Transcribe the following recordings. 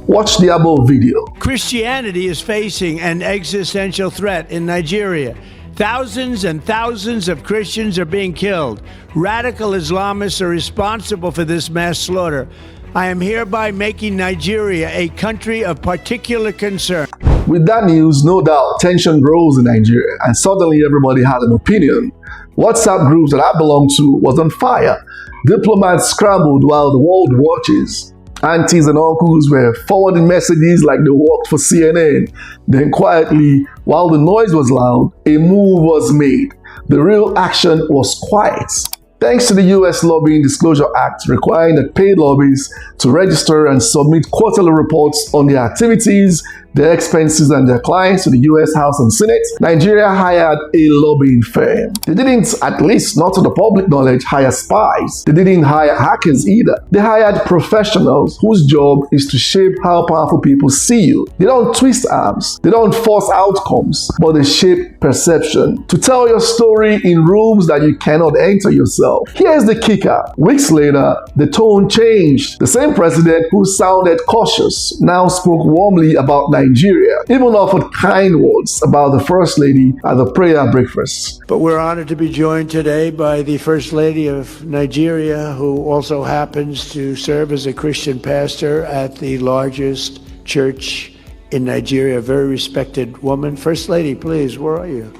Watch the above video. Christianity is facing an existential threat in Nigeria. Thousands and thousands of Christians are being killed. Radical Islamists are responsible for this mass slaughter. I am hereby making Nigeria a country of particular concern. With that news, no doubt, tension rose in Nigeria, and suddenly everybody had an opinion. WhatsApp groups that I belonged to was on fire. Diplomats scrambled while the world watches. Aunties and uncles were forwarding messages like they worked for CNN. Then quietly, while the noise was loud, a move was made. The real action was quiet. Thanks to the U.S. Lobbying Disclosure Act requiring that paid lobbyists to register and submit quarterly reports on their activities, their expenses, and their clients to the U.S. House and Senate, Nigeria hired a lobbying firm. They didn't, at least not to the public knowledge, hire spies. They didn't hire hackers either. They hired professionals whose job is to shape how powerful people see you. They don't twist arms. They don't force outcomes, but they shape perception. To tell your story in rooms that you cannot enter yourself. Here's the kicker. Weeks later, the tone changed. The same president who sounded cautious now spoke warmly about Nigeria, even offered kind words about the First Lady at the prayer breakfast. But we're honored to be joined today by the First Lady of Nigeria, who also happens to serve as a Christian pastor at the largest church in Nigeria, a very respected woman. First Lady, please, where are you?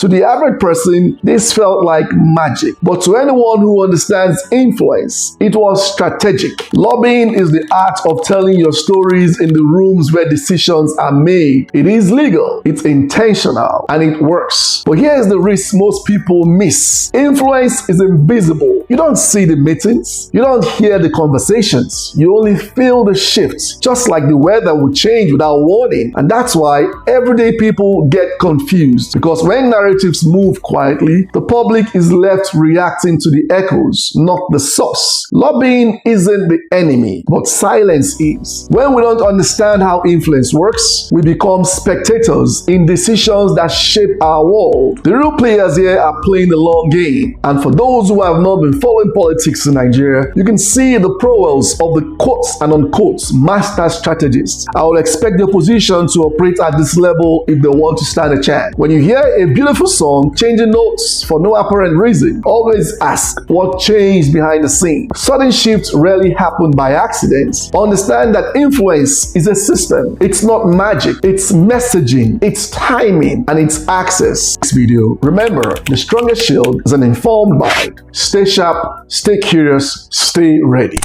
To the average person, this felt like magic. But to anyone who understands influence, it was strategic. Lobbying is the art of telling your stories in the rooms where decisions are made. It is legal, it's intentional, and it works. But here's the risk most people miss. Influence is invisible. You don't see the meetings. You don't hear the conversations. You only feel the shifts, just like the weather will change without warning. And that's why everyday people get confused. Because when narratives move quietly, the public is left reacting to the echoes, not the source. Lobbying isn't the enemy, but silence is. When we don't understand how influence works, we become spectators in decisions that shape our world. The real players here are playing the long game. And for those who have not been following politics in Nigeria, you can see the prowess of the quotes and unquotes master strategists. I would expect the opposition to operate at this level if they want to stand a chance. When you hear a beautiful song changing notes for no apparent reason, always ask what changed behind the scenes. Sudden shifts rarely happen by accident. Understand that influence is a system. It's not magic. It's messaging, it's timing, and it's access. This video, remember, the strongest shield is an informed mind. Stay sharp, stay curious, stay ready.